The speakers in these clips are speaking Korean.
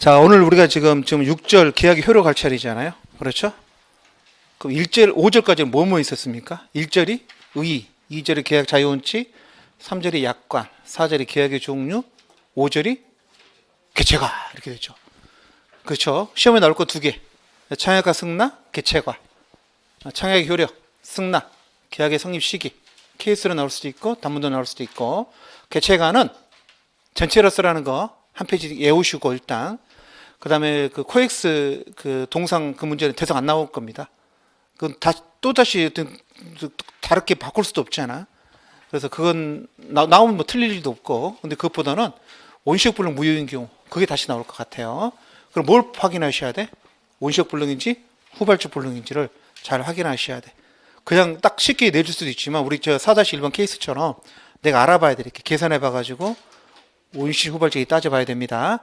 자, 오늘 우리가 지금 6절 계약의 효력 할 차례잖아요. 그렇죠? 그럼 1절, 5절까지는 뭐뭐 있었습니까? 1절이 의, 2절이 계약 자유원칙, 3절이 약관, 4절이 계약의 종류, 5절이 개체가 이렇게 되죠. 그렇죠? 시험에 나올 거 두 개. 청약과 승낙, 개체가. 청약의 효력, 승낙, 계약의 성립 시기. 케이스로 나올 수도 있고 단문도 나올 수도 있고, 개체가는 전체로 쓰라는 거 한 페이지 외우시고 일단 그 다음에 그 코엑스 그 동상 그 문제는 대상 안 나올 겁니다. 그건 또다시 다르게 바꿀 수도 없잖아. 그래서 그건 나오면 뭐 틀릴 일도 없고, 근데 그것보다는 원시적 불능 무효인 경우 그게 다시 나올 것 같아요. 그럼 뭘 확인하셔야 돼? 원시적 불능인지 후발적 불능인지를 잘 확인하셔야 돼. 그냥 딱 쉽게 내줄 수도 있지만 우리 저 4-1번 케이스처럼 내가 알아봐야 돼. 이렇게 계산해 봐가지고 원시 후발적이 따져봐야 됩니다.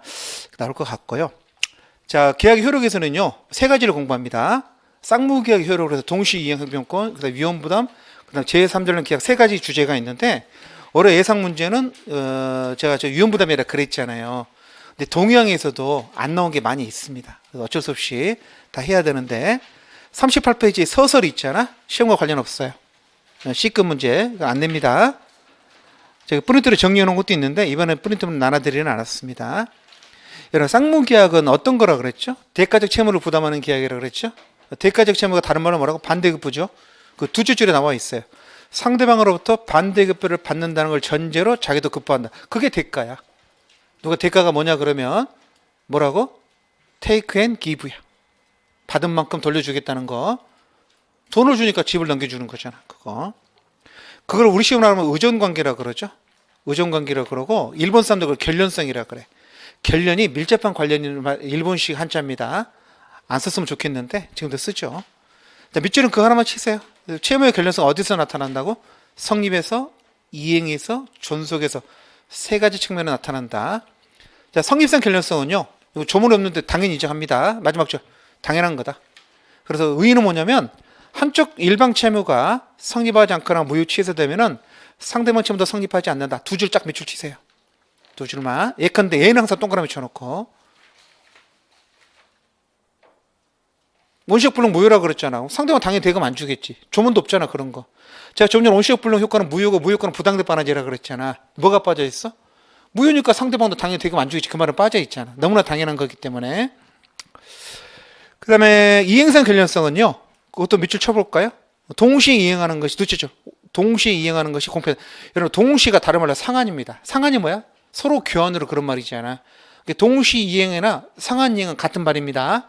나올 것 같고요. 자, 계약 효력에서는요 세 가지를 공부합니다. 쌍무계약 효력으로 해서 동시이행협정권, 그다음 위험부담, 그다음 제3전령 계약 세 가지 주제가 있는데, 올해 예상 문제는 제가 저 위험부담이라 그랬잖아요. 근데 동의항에서도 안 나온 게 많이 있습니다. 그래서 어쩔 수 없이 다 해야 되는데, 38페이지에 서설이 있잖아. 시험과 관련 없어요. C급 문제 안 냅니다. 제가 프린트로 정리해 놓은 것도 있는데 이번에 프린트로 나눠드리는 않았습니다. 여러분, 쌍무계약은 어떤 거라 그랬죠? 대가적 채무를 부담하는 계약이라 그랬죠? 대가적 채무가 다른 말로 뭐라고? 반대급부죠. 그 두 줄에 나와 있어요. 상대방으로부터 반대급부를 받는다는 걸 전제로 자기도 급부한다. 그게 대가야. 누가 대가가 뭐냐 그러면 뭐라고? take and give야. 받은 만큼 돌려주겠다는 거. 돈을 주니까 집을 넘겨주는 거잖아. 그걸 우리 식으로 하면 의존관계라 그러죠. 의존관계라 그러고, 일본 사람들 그걸 결련성이라 그래. 결련이 밀접한 관련인 일본식 한자입니다. 안 썼으면 좋겠는데 지금도 쓰죠. 자, 밑줄은 그거 하나만 치세요. 채무의 결련성 어디서 나타난다고? 성립에서, 이행에서, 존속에서 세 가지 측면에 나타난다. 자, 성립상 결련성은요, 이거 조문이 없는데 당연히 인정합니다. 마지막 줄 당연한 거다. 그래서 의의는 뭐냐면, 한쪽 일방 채무가 성립하지 않거나 무효 취소되면은 상대방 채무도 성립하지 않는다. 두 줄 쫙 밑줄 치세요. 두 줄만. 예컨대 얘는 항상 동그라미 쳐놓고, 원시적 불능 무효라고 그랬잖아. 상대방 당연히 대금 안 주겠지. 조문도 없잖아, 그런 거. 제가 좀 전에 원시적 불능 효과는 무효고 무효과는 부당대 반환제라 그랬잖아. 뭐가 빠져 있어? 무효니까 상대방도 당연히 대금 안 주겠지. 그 말은 빠져 있잖아. 너무나 당연한 거기 때문에. 그 다음에 이행상 결련성은요, 그것도 밑줄 쳐볼까요? 동시에 이행하는 것이, 둘째죠. 동시에 이행하는 것이 공평. 여러분, 동시가 다른 말로 상한입니다. 상한이 뭐야? 서로 교환으로 그런 말이잖아. 동시 이행이나 상한 이행은 같은 말입니다.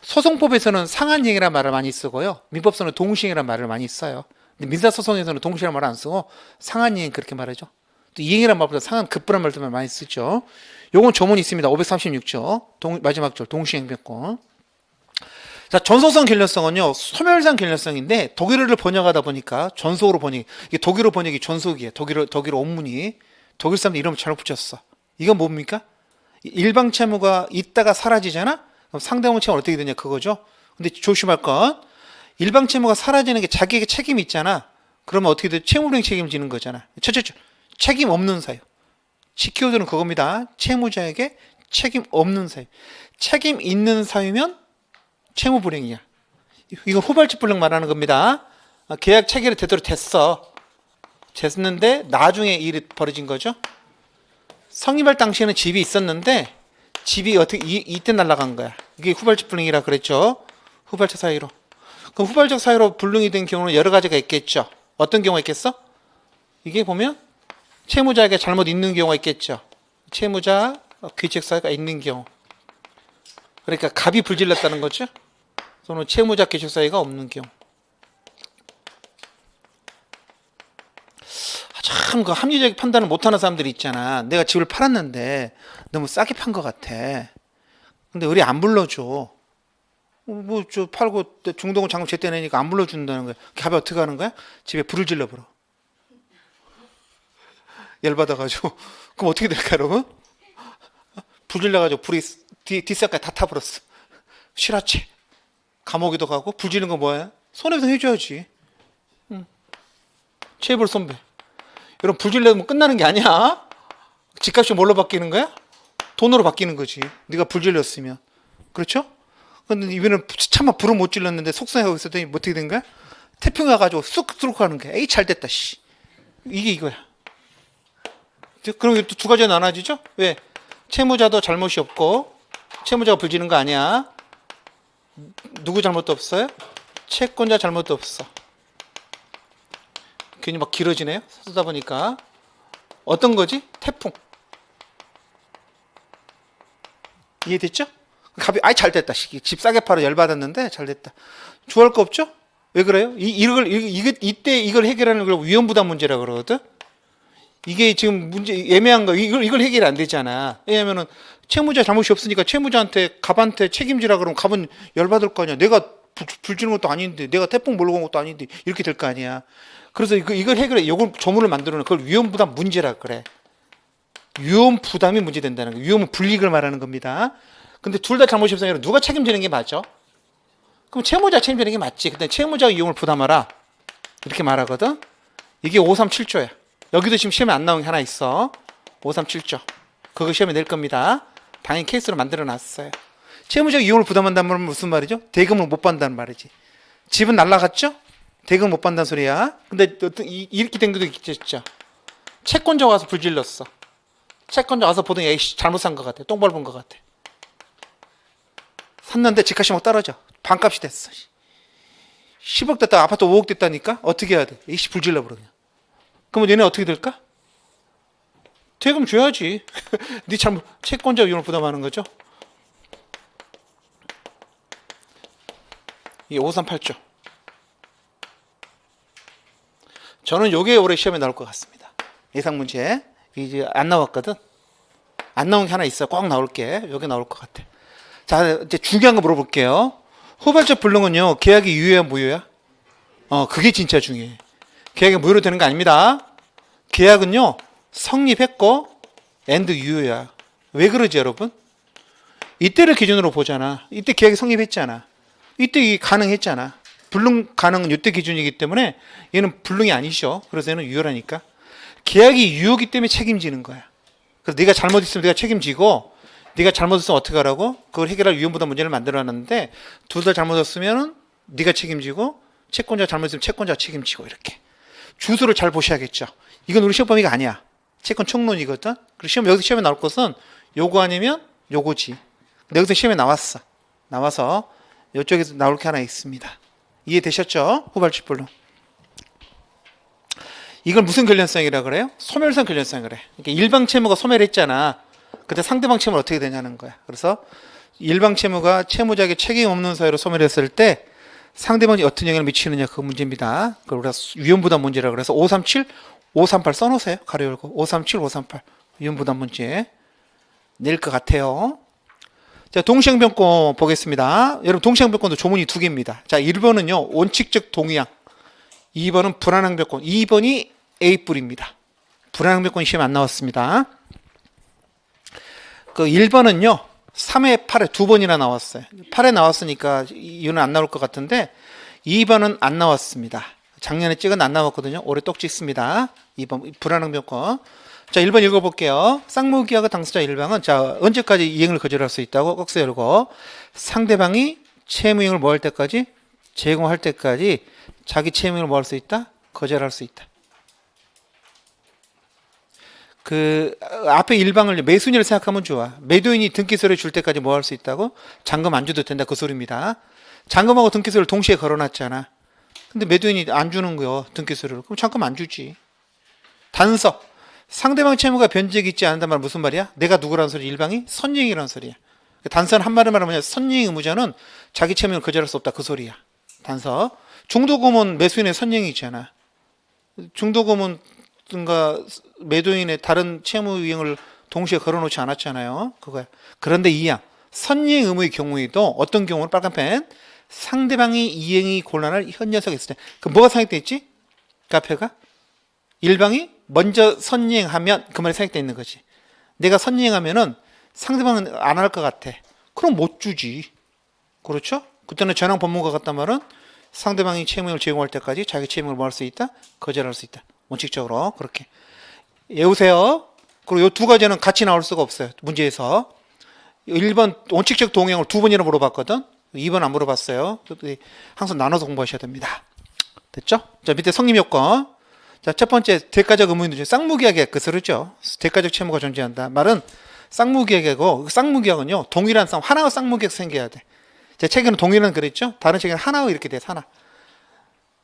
소송법에서는 상한 이행이라는 말을 많이 쓰고요. 민법서는 동시 이행이라는 말을 많이 써요. 근데 민사소송에서는 동시라는 말을 안 쓰고 상한 이행 그렇게 말하죠. 또 이행이라는 말보다 상한 급부란 말도 많이 쓰죠. 요건 조문이 있습니다. 536조. 마지막 절 동시행변권. 자, 전속성 결렬성은요, 소멸상 결렬성인데 독일어를 번역하다 보니까 전속으로 번역. 이게 독일어 번역이 전속이에요. 독일어 원문이. 독일 사람들 이름을 잘못 붙였어. 이건 뭡니까? 일방 채무가 있다가 사라지잖아? 그럼 상대방 채무는 어떻게 되냐 그거죠. 근데 조심할 건, 일방 채무가 사라지는 게 자기에게 책임이 있잖아. 그러면 어떻게 돼? 채무불이행 책임을 지는 거잖아. 첫째, 책임 없는 사유. 키워드는 그겁니다. 채무자에게 책임 없는 사유. 책임 있는 사유면 채무불이행이야. 이건 후발적 불능 말하는 겁니다. 계약 체결이 되도록 됐는데 나중에 일이 벌어진 거죠. 성립할 당시에는 집이 있었는데 집이 어떻게 이때 날아간 거야. 이게 후발적 불능이라 그랬죠. 후발적 사유로. 그럼 후발적 사유로 불능이 된 경우는 여러 가지가 있겠죠. 어떤 경우가 있겠어? 이게 보면 채무자에게 잘못 있는 경우가 있겠죠. 채무자 귀책 사유가 있는 경우. 그러니까 갑이 불질렀다는 거죠. 또는 채무자 귀책 사유가 없는 경우. 참 그 합리적 판단을 못하는 사람들이 있잖아. 내가 집을 팔았는데 너무 싸게 판 것 같아. 근데 의뢰 안 불러줘. 뭐 저 팔고 중도금 잔금 제때 내니까 안 불러준다는 거야. 갑이 어떻게 하는 거야? 집에 불을 질러버려. 열받아가지고. 그럼 어떻게 될까 여러분? 불 질러가지고 불이 뒷사까지 다 타버렸어. 실화채. 감옥에도 가고. 불 지르는 거 뭐야? 손해배상 해줘야지. 체불 손배. 여러분, 불 질러면 끝나는 게 아니야. 집값이 뭘로 바뀌는 거야? 돈으로 바뀌는 거지. 네가 불 질렀으면. 그렇죠? 근데 이번에는 차마 불을 못 질렀는데 속상해하고 있었더니 어떻게 된 거야? 태풍이 와가지고 쑥쑥 하는 거야. 에이, 잘 됐다, 씨. 이게 이거야. 그럼 또 두 가지가 나눠지죠? 왜? 채무자도 잘못이 없고, 채무자가 불 지른 거 아니야. 누구 잘못도 없어요? 채권자 잘못도 없어. 괜히 막 길어지네요. 쓰다 보니까. 어떤 거지? 태풍. 이해됐죠? 갑이 아이 잘 됐다. 집 싸게 팔아 열받았는데 잘 됐다. 좋아할 거 없죠? 왜 그래요? 이때 이걸 해결하는 걸 위험부담 문제라 그러거든. 이게 지금 문제 애매한 거 이걸 해결이 안 되잖아. 왜냐면은 채무자 잘못이 없으니까 채무자한테 갑한테 책임지라 그러면 갑은 열받을 거 아니야. 내가 불 지는 것도 아닌데 내가 태풍 몰고 온 것도 아닌데 이렇게 될 거 아니야. 그래서 이걸 해결해. 이걸 조문을 만들어놓은 그걸 위험부담 문제라 그래. 위험부담이 문제된다는 거예요. 위험은 불이익을 말하는 겁니다. 근데 둘 다 잘못이 없으면 누가 책임지는 게 맞죠? 그럼 채무자 책임지는 게 맞지. 근데 채무자가 위험을 부담하라. 이렇게 말하거든. 이게 537조야. 여기도 지금 시험에 안 나온 게 하나 있어. 537조. 그거 시험에 낼 겁니다. 당연히 케이스로 만들어 놨어요. 채무자가 위험을 부담한다는 말은 무슨 말이죠? 대금을 못 받는다는 말이지. 집은 날라갔죠? 대금 못 받는다는 소리야. 근데 이렇게 된 것도 있겠죠. 채권자가 와서 불질렀어. 채권자 와서 보더니 에이씨 잘못 산 것 같아. 똥 밟은 것 같아. 샀는데 집값이 막 떨어져. 반값이 됐어. 10억 됐다 아파트 5억 됐다니까? 어떻게 해야 돼? 에이씨 불질러 버려 그냥. 그러면 얘네 어떻게 될까? 대금 줘야지. 네 잘못 채권자 위험을 부담하는 거죠. 이 538조. 저는 요게 올해 시험에 나올 것 같습니다. 예상 문제. 이제 안 나왔거든. 안 나온 게 하나 있어. 꼭 나올게. 여기 나올 것 같아. 자, 이제 중요한 거 물어볼게요. 후발적 불능은요, 계약이 유효야, 무효야? 그게 진짜 중요해. 계약이 무효로 되는 거 아닙니다. 계약은요, 성립했고, 엔드 유효야. 왜 그러지, 여러분? 이때를 기준으로 보잖아. 이때 계약이 성립했잖아. 이때 이게 가능했잖아. 불능 가능은 이때 기준이기 때문에 얘는 불능이 아니죠. 그래서 얘는 유효라니까. 계약이 유효기 때문에 책임지는 거야. 그래서 네가 잘못했으면 네가 책임지고, 네가 잘못했으면 어떻게 하라고? 그걸 해결할 위험부담 문제를 만들어놨는데 둘 다 잘못했으면 네가 책임지고 채권자 잘못했으면 채권자 책임지고 이렇게. 주소를 잘 보셔야겠죠. 이건 우리 시험 범위가 아니야. 채권 총론이거든. 그리고 여기서 시험에 나올 것은 요거 아니면 요거지. 근데 여기서 시험에 나와서 이쪽에서 나올 게 하나 있습니다. 이해되셨죠? 후발적 불능. 이걸 무슨 관련성이라 그래요? 소멸상 관련성 그래. 그러니까 일방 채무가 소멸했잖아. 근데 상대방 채무는 어떻게 되냐는 거야. 그래서 일방 채무가 채무자에게 책임 없는 사유로 소멸했을 때 상대방이 어떤 영향을 미치느냐 그 문제입니다. 그걸 우리가 위험부담 문제라고 그래서 537, 538 써놓으세요. 가로 열고 537, 538 위험부담 문제 낼 것 같아요. 자, 동시행변권 보겠습니다. 여러분 동시행변권도 조문이 두 개입니다. 자, 1번은요 원칙적 동의항, 2번은 불안항변권. 2번이 A뿔입니다. 불안항변권 시험 안 나왔습니다. 그 1번은요 3회 8회 두 번이나 나왔어요. 8회 나왔으니까 이유는 안 나올 것 같은데 2번은 안 나왔습니다. 작년에 찍은 안 나왔거든요. 올해 똑 찍습니다. 2번 불안항변권. 자, 1번 읽어볼게요. 쌍무기하고 당사자 일방은 자 언제까지 이행을 거절할 수 있다고 꺽쇠 열고 상대방이 채무이행을 뭐 할 때까지? 제공할 때까지 자기 채무이행을 뭐 할 수 있다? 거절할 수 있다. 그 앞에 일방을 매수인을 생각하면 좋아. 매도인이 등기소를 줄 때까지 뭐 할 수 있다고? 잔금 안 줘도 된다 그 소리입니다. 잔금하고 등기소를 동시에 걸어놨잖아. 근데 매도인이 안 주는 거요 등기소를. 그럼 잔금 안 주지. 단서. 상대방 채무가 변제기 있지 않는단 말 무슨 말이야? 내가 누구라는 소리? 일방이? 선이행이라는 소리야. 단서는 한마디로 말하면 선이행 의무자는 자기 채무를 거절할 수 없다 그 소리야. 단서. 중도금은 매수인의 선이행이잖아. 중도금은 가 매도인의 다른 채무 이행을 동시에 걸어놓지 않았잖아요. 그거야. 그런데 이항 선이행 의무의 경우에도 어떤 경우는 빨간펜 상대방이 이행이 곤란할 현 녀석이 있을 때 그 뭐가 생각돼 있지? 카페가 일방이 먼저 선이행하면 그 말이 생각돼 있는 거지. 내가 선이행하면은 상대방은 안 할 것 같아. 그럼 못 주지. 그렇죠? 그때는 전항 법무가 같단 말은 상대방이 채무를 제공할 때까지 자기 채무를 뭐 할 수 있다? 거절할 수 있다. 원칙적으로 그렇게 외우세요. 그리고 이 두 가지는 같이 나올 수가 없어요. 문제에서. 1번 원칙적 동의형을 2번이나 물어봤거든. 2번 안 물어봤어요. 항상 나눠서 공부하셔야 됩니다. 됐죠? 자, 밑에 성립 요건. 자, 첫 번째 대가적 의무인도 중에 쌍무계약의 끝으로죠. 대가적 채무가 존재한다. 말은 쌍무계약이고, 그 쌍무계약은요 동일한 하나의 쌍무계약 생겨야 돼. 제 책에는 동일한 그랬죠. 다른 책에는 하나의 이렇게 돼. 하나.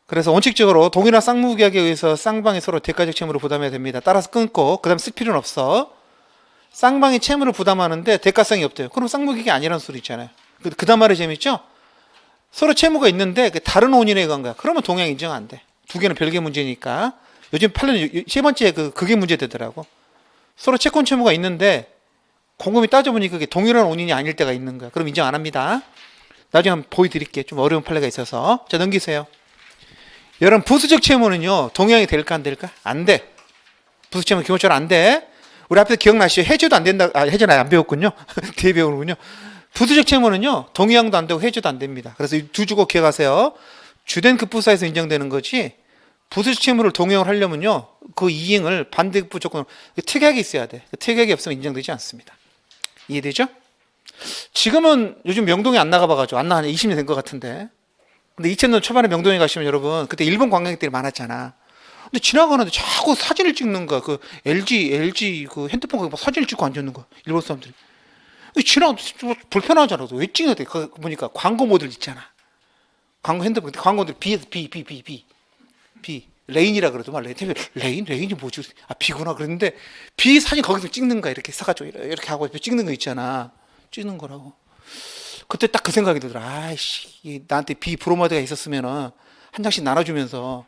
그래서 원칙적으로 동일한 쌍무계약에 의해서 쌍방이 서로 대가적 채무를 부담해야 됩니다. 따라서 끊고 그다음 쓸 필요는 없어. 쌍방이 채무를 부담하는데 대가성이 없대요. 그럼 쌍무계약이 아니라는 소리 있잖아요. 그다음 말이 재밌죠? 서로 채무가 있는데 다른 원인에 의한 거야. 그러면 동양 인정 안 돼. 두 개는 별개 문제니까. 요즘 판례 세 번째 그게 문제 되더라고. 서로 채권 채무가 있는데 곰곰이 따져보니 그게 동일한 원인이 아닐 때가 있는 거야. 그럼 인정 안 합니다. 나중에 한번 보여드릴게요. 좀 어려운 판례가 있어서. 자, 넘기세요. 여러분, 부수적 채무는요 동양이 될까 안 될까? 안 돼. 부수적 채무 기본적으로 안 돼. 우리 앞에서 기억나시죠? 해제도 안 된다. 해제는 안 배웠군요. 뒤에 배우는군요. 부수적 채무는요 동의양도 안 되고 해제도 안 됩니다. 그래서 두 주고 기억하세요. 주된 급부사에서 인정되는 거지, 부수적 채무를 동의형을 하려면요 그 이행을 반대급부 조건 특약이 있어야 돼. 특약이 없으면 인정되지 않습니다. 이해되죠? 지금은 요즘 명동에 안 나가봐가지고 안 나가냐 20년 된 것 같은데, 근데 2000년 초반에 명동에 가시면 여러분 그때 일본 관광객들이 많았잖아. 근데 지나가는데 자꾸 사진을 찍는 거야. 그 LG 그 핸드폰 갖고 사진을 찍고 앉아있는 거야. 일본 사람들이. 지나가도 불편하잖아. 왜 찍어야 돼? 그 보니까 광고 모델 있잖아. 광고 핸드폰, 광고들 B 레인이라 그러더만. 레인이 뭐지? B구나 그랬는데 B 사진 거기서 찍는 거야. 이렇게 사가지고 이렇게 하고 찍는 거 있잖아. 찍는 거라고. 그때 딱 그 생각이 들더라. 아이씨, 나한테 B 브로마이드가 있었으면은 한 장씩 나눠주면서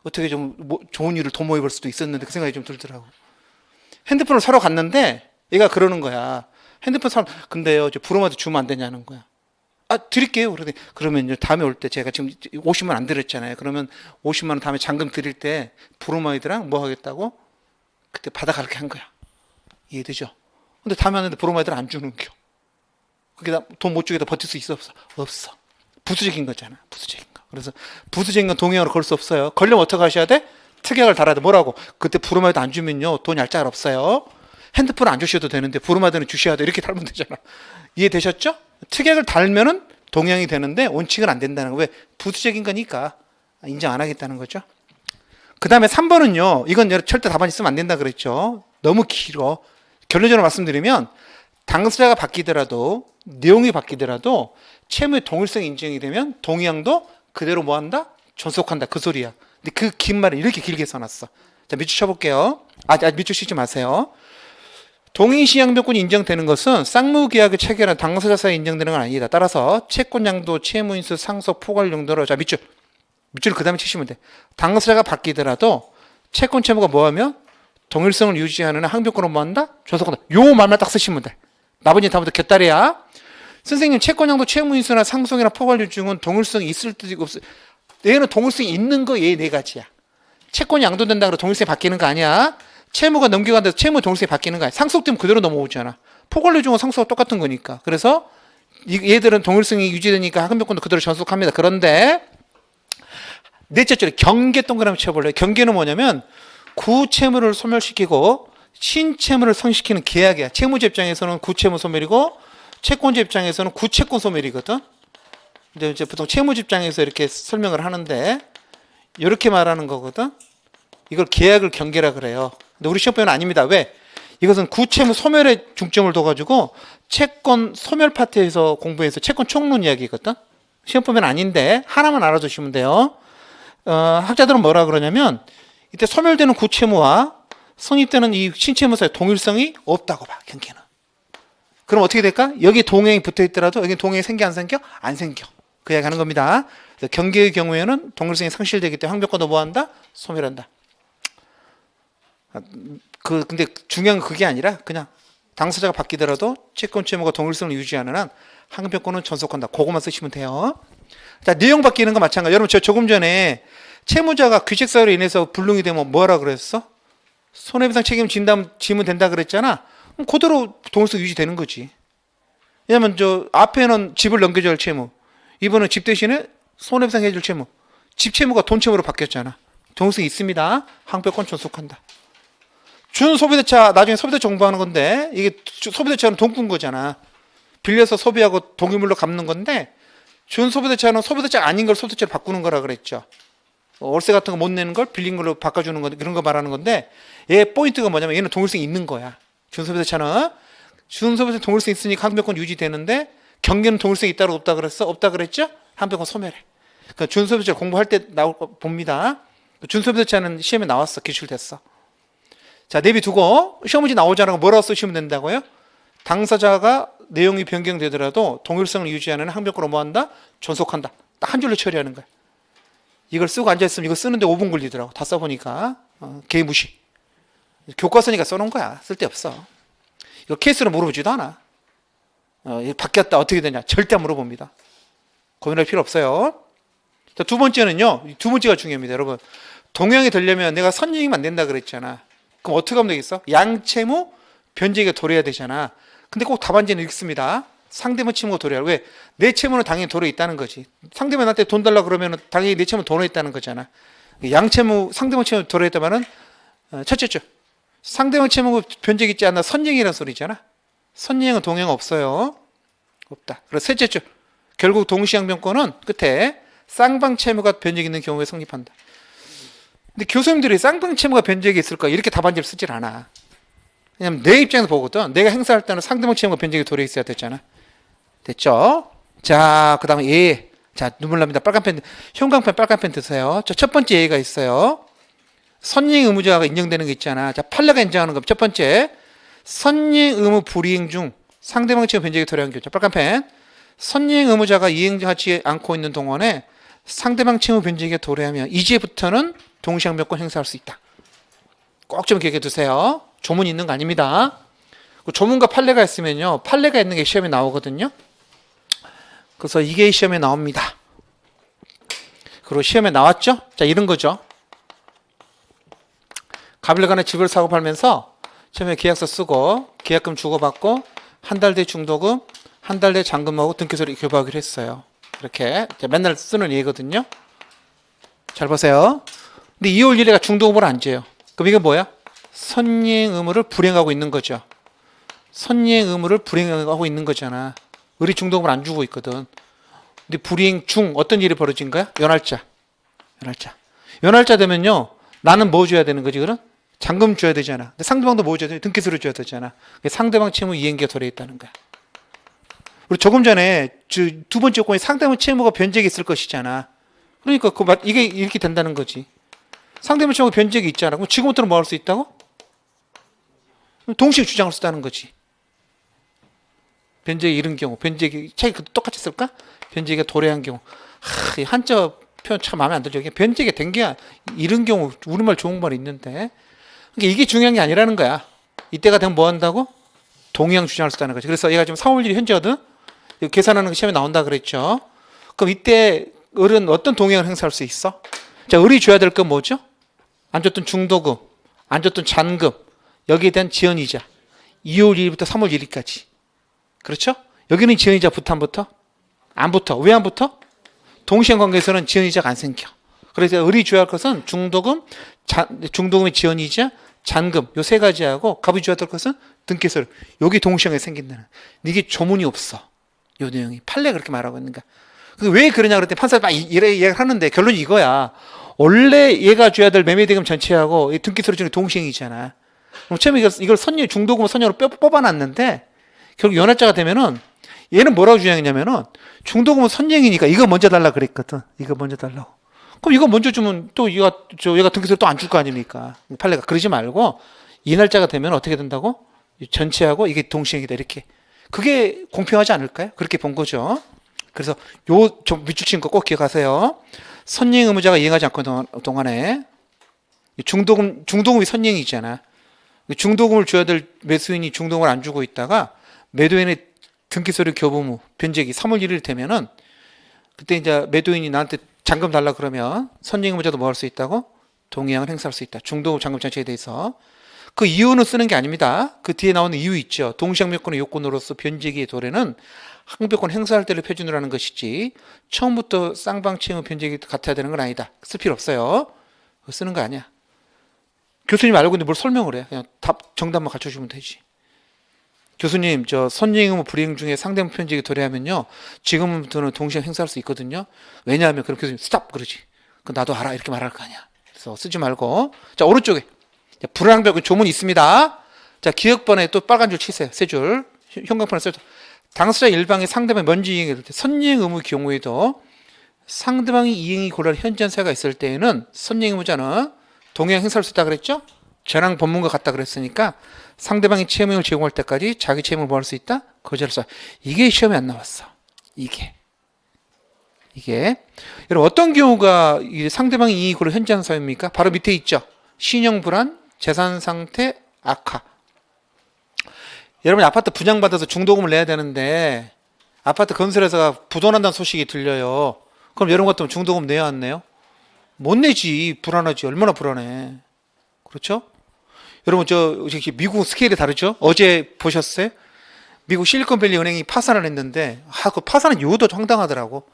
어떻게 좀 좋은 일을 도모해 볼 수도 있었는데, 그 생각이 좀 들더라고. 핸드폰을 사러 갔는데 얘가 그러는 거야. 핸드폰 사러, 근데요 저 브로마이드 주면 안 되냐는 거야. 드릴게요. 그러면요 다음에 올 때 제가 지금 50만 안 드렸잖아요. 그러면 50만 원 다음에 잔금 드릴 때 브로마이드랑 뭐 하겠다고 그때 받아갈게 한 거야. 이해되죠? 근데 다음에 왔는데 브로마이드를 안 주는 겨. 그게 돈 못 주겠다 버틸 수 있어? 없어. 부수적인 거잖아. 부수적인 거. 그래서 부수적인 건 동의형으로 걸 수 없어요. 걸려면 어떻게 하셔야 돼? 특약을 달아야 돼. 뭐라고? 그때 브로마이드 안 주면요 돈 얄짤 없어요. 핸드폰 안 주셔도 되는데 브로마이드는 주셔야 돼. 이렇게 달면 되잖아. 이해되셨죠? 특약을 달면은 동의형이 되는데 원칙은 안 된다는 거. 왜? 부수적인 거니까 인정 안 하겠다는 거죠. 그 다음에 3번은요 이건 절대 답안 있으면 안 된다 그랬죠. 너무 길어. 결론적으로 말씀드리면 당사자가 바뀌더라도 내용이 바뀌더라도 채무의 동일성이 인정이 되면 동의형도 그대로 뭐한다? 존속한다. 그 소리야. 근데 그 긴 말을 이렇게 길게 써놨어. 자, 밑줄 쳐볼게요. 밑줄 치지 마세요. 동의시향변권이 인정되는 것은 쌍무계약을 체결한 당사자 사이에 인정되는 건 아니다. 따라서 채권양도, 채무인수, 상속, 포괄 용도로. 자, 밑줄 그 다음에 치시면 돼. 당사자가 바뀌더라도 채권 채무가 뭐하면 동일성을 유지하는 항변권은 뭐한다? 존속한다. 요 말만 딱 쓰시면 돼. 나머지 다음부터 곁다리야. 선생님, 채권양도, 채무인수나 상속이나 포괄 중은 동일성이 있을 듯 없을. 얘는 동일성이 있는 거 얘 네 가지야. 채권이 양도된다 그래 동일성이 바뀌는 거 아니야. 채무가 넘겨간다고 채무 동일성이 바뀌는 거 아니야. 상속되면 그대로 넘어오잖아. 포괄 중은 상속과 똑같은 거니까. 그래서 얘들은 동일성이 유지되니까 항변권도 그대로 전속합니다. 그런데 넷째 줄에 경계 동그라미 쳐볼래요. 경계는 뭐냐면 구채무를 소멸시키고 신채무를 성시키는 계약이야. 채무자 입장에서는 구채무 소멸이고 채권자 입장에서는 구채권 소멸이거든. 근데 이제 보통 채무자 입장에서 이렇게 설명을 하는데 이렇게 말하는 거거든. 이걸 계약을 경계라 그래요. 근데 우리 시험표는 아닙니다. 왜? 이것은 구채무 소멸에 중점을 둬가지고 채권 소멸 파트에서 공부해서 채권 총론 이야기거든. 시험표는 아닌데 하나만 알아두시면 돼요. 학자들은 뭐라 그러냐면 이때 소멸되는 구채무와 성립되는 이 신채무 사이에 동일성이 없다고 봐. 경계는. 그럼 어떻게 될까? 여기 동행이 붙어 있더라도 여기 동행이 생겨 안 생겨? 안 생겨. 그 이야기 하는 겁니다. 경계의 경우에는 동일성이 상실되기 때문에 항변권도 뭐한다? 소멸한다. 근데 중요한 건 그게 아니라 그냥 당사자가 바뀌더라도 채권 채무가 동일성을 유지하는 한 항변권은 전속한다. 그것만 쓰시면 돼요. 자, 내용 바뀌는 거 마찬가지. 여러분, 저 조금 전에 채무자가 귀책사유로 인해서 불능이 되면 뭐라 그랬어? 손해배상 책임 지면 된다 그랬잖아. 그럼 그대로 동일성 유지되는 거지. 왜냐면 저 앞에는 집을 넘겨줘야 할 채무, 이번은 집 대신에 손해배상 해줄 채무, 집 채무가 돈 채무로 바뀌었잖아. 동일성이 있습니다. 항변권 존속한다. 준소비대차 나중에 소비대차 공부하는 건데 이게 소비대차는 돈 꾼 거잖아. 빌려서 소비하고 동의물로 갚는 건데 준소비대차는 소비대차가 아닌 걸 소비대차로 바꾸는 거라 그랬죠. 월세 같은 거 못 내는 걸 빌린 걸로 바꿔주는 거 그런 거 말하는 건데 얘 포인트가 뭐냐면 얘는 동일성이 있는 거야. 준소비대차는 준소비대차 동일성이 있으니까 항변권 유지되는데 경기는 동일성이 있다고 없다 그랬어? 없다 그랬죠? 항변권 소멸해. 그러니까 준소비대차 공부할 때 나올 거 봅니다. 준소비대차는 시험에 나왔어. 기출됐어. 자, 내비 두고 시험 문제 나오잖아. 뭐라고 쓰시면 된다고요? 당사자가 내용이 변경되더라도 동일성을 유지하는 항변권을 뭐 한다? 존속한다. 딱 한 줄로 처리하는 거야. 이걸 쓰고 앉아있으면 이거 쓰는데 5분 걸리더라고. 다 써보니까. 개 무시. 교과서니까 써놓은 거야. 쓸데없어. 이거 케이스로 물어보지도 않아. 바뀌었다. 어떻게 되냐. 절대 안 물어봅니다. 고민할 필요 없어요. 자, 두 번째는요. 두 번째가 중요합니다. 여러분. 동형이 되려면 내가 선이익이면 안 된다 그랬잖아. 그럼 어떻게 하면 되겠어? 양채무 변제액에 도래해야 되잖아. 근데 꼭 답안지는 읽습니다. 상대방 채무가 도래할. 왜? 내 채무는 당연히 도래 있다는 거지. 상대방 나한테 돈 달라 그러면 당연히 내 채무 도래 있다는 거잖아. 양채무, 상대방 채무 도래 있다면은 첫째 줄. 상대방 채무 변제액 있지 않나 선이익이라는 소리잖아. 선이익은 동형 없어요. 없다. 그래서 셋째 줄. 결국 동시항변권은 끝에 쌍방 채무가 변제액 있는 경우에 성립한다. 근데 교수님들이 쌍방 채무가 변제액이 있을까? 이렇게 답안지를 쓰질 않아. 왜냐면 내 입장에서 보거든. 내가 행사할 때는 상대방 채무가 변제액이 도래 있어야 되잖아. 됐죠? 자, 그 다음에 예. 자, 눈물 납니다. 빨간 펜, 형광펜 빨간 펜 드세요. 자, 첫 번째 예가 있어요. 선이익 의무자가 인정되는 게 있잖아. 자, 판례가 인정하는 거. 첫 번째, 선이익 의무 불이행 중 상대방 채무 변제액이 도래한 경우. 자, 빨간 펜. 선이익 의무자가 이행하지 않고 있는 동안에 상대방 채무 변제액이 도래하면 이제부터는 동시항변권 행사할 수 있다. 꼭 좀 기억해 두세요. 조문이 있는 거 아닙니다. 조문과 판례가 있으면요. 판례가 있는 게 시험에 나오거든요. 그래서 이게 시험에 나옵니다. 그리고 시험에 나왔죠? 자, 이런 거죠. 가빌간에 집을 사고 팔면서 처음에 계약서 쓰고 계약금 주고받고 한 달 뒤 중도금, 한 달 뒤 잔금하고 등기소를 교부하기로 했어요. 이렇게 맨날 쓰는 예거든요. 잘 보세요. 근데 2월 1일에 중도금을 안 줘요. 그럼 이게 뭐야? 선이행 의무를 불행하고 있는 거죠. 선이행 의무를 불행하고 있는 거잖아. 의리 중도금을 안 주고 있거든. 근데 불이행 중 어떤 일이 벌어진 거야? 연할자. 연할자 되면요. 나는 뭐 줘야 되는 거지, 그럼? 잔금 줘야 되잖아. 근데 상대방도 뭐 줘야 돼? 등기소를 줘야 되잖아. 상대방 채무 이행기가 도래 있다는 거야. 그리고 조금 전에 두 번째 요건이 상대방 채무가 변제액이 있을 것이잖아. 그러니까 이게 이렇게 된다는 거지. 상대방 채무가 변제액이 있잖아. 그럼 지금부터는 뭐 할 수 있다고? 동시에 주장을 쓰다는 거지. 변제액이 이런 경우, 변제액이 차이 똑같이 쓸까? 변제액이 도래한 경우. 이 한자 표현 참 마음에 안 들죠. 변제액이 된 게 이런 경우 우리말 좋은 말이 있는데 그러니까 이게 중요한 게 아니라는 거야. 이때가 되면 뭐 한다고? 동의항 주장을 쓰다는 거지. 그래서 얘가 지금 3월 1일 현재거든. 계산하는 거 시험에 나온다 그랬죠. 그럼 이때 을은 어떤 동의항을 행사할 수 있어? 자, 을이 줘야 될 건 뭐죠? 안 줬던 중도금, 안 줬던 잔금, 여기에 대한 지연이자 2월 2일부터 3월 1일까지. 그렇죠? 여기는 지연이자 붙어 안 붙어? 안 붙어. 왜 안 붙어? 동시행 관계에서는 지연이자가 안 생겨. 그래서 을이 줘야 할 것은 중도금, 중도금의 지연이자, 잔금 요 세 가지하고 갑이 줘야 될 것은 등기소를. 여기 동시행에 생긴다는. 이게 조문이 없어. 요 내용이. 판례가 그렇게 말하고 있는가. 왜 그러냐 그랬더니 판사가 막 이래 얘기를 하는데 결론이 이거야. 원래 얘가 줘야 될 매매대금 전체하고 이 등기소를 주는 동시행이잖아. 그럼 처음에 이걸 선녀, 중도금을 선녀로 뽑아놨는데 결국 연할자가 되면은 얘는 뭐라고 주장했냐면은 중도금은 선녀이니까 이거 먼저 달라 그랬거든. 이거 먼저 달라고. 그럼 이거 먼저 주면 또 얘가 등기소를 또 안 줄 거 아닙니까? 판례가 그러지 말고 이 날짜가 되면 어떻게 된다고? 전체하고 이게 동시행이다 이렇게. 그게 공평하지 않을까요? 그렇게 본 거죠. 그래서 요 좀 밑줄 친 거 꼭 기억하세요. 선이행 의무자가 이행하지 않고 동안에 중도금이 선이행이잖아. 중도금을 줘야 될 매수인이 중도금을 안 주고 있다가 매도인의 등기소득 교부무 변제기 3월 1일 되면은 그때 이제 매도인이 나한테 잔금 달라 그러면 선이행 의무자도 뭐 할 수 있다고? 동의항을 행사할 수 있다. 중도금 잔금 장치에 대해서. 그 이유는 쓰는 게 아닙니다. 그 뒤에 나오는 이유 있죠. 동시항변권의 요건으로서 변제기의 도래는 항변권 행사할 때를 표준으로 하는 것이지 처음부터 쌍방 채무 변제기 같아야 되는 건 아니다. 쓸 필요 없어요. 그거 쓰는 거 아니야. 교수님 알고 있는데 뭘 설명을 해. 그냥 정답만 갖춰주면 되지. 교수님, 저 선행 의무 불이행 중에 상대방 편지기 도래하면요, 지금부터는 동시에 행사할 수 있거든요. 왜냐하면 그럼 교수님 스탑 그러지. 그 나도 알아 이렇게 말할 거 아니야. 그래서 쓰지 말고. 자, 오른쪽에 불황벽은 조문이 있습니다. 자, 기억번에 또 빨간 줄 치세요. 세 줄. 형광펜을 써서 당사자 일방이 상대방 먼저 이행할 때 선행 의무 경우에도 상대방이 이행이 곤란한 현재사가 있을 때에는 선행 의무자는 동행 행사할 수 있다 그랬죠? 전항 법문과 같다 그랬으니까 상대방이 채무형을 제공할 때까지 자기 채무를 뭐 할 수 있다? 거절할 수 있다. 이게 시험에 안 나왔어. 이게 여러분 어떤 경우가 상대방이 이행이 곤란한 현재한 사유입니까? 바로 밑에 있죠. 신용 불안, 재산 상태 악화. 여러분이 아파트 분양받아서 중도금을 내야 되는데 아파트 건설회사가 부도난다는 소식이 들려요. 그럼 여러분 같으면 중도금 내야 안 내요? 못 내지. 불안하지. 얼마나 불안해. 그렇죠? 여러분 미국 스케일이 다르죠? 어제 보셨어요? 미국 실리콘밸리 은행이 파산을 했는데 그 파산은 요도 황당하더라고.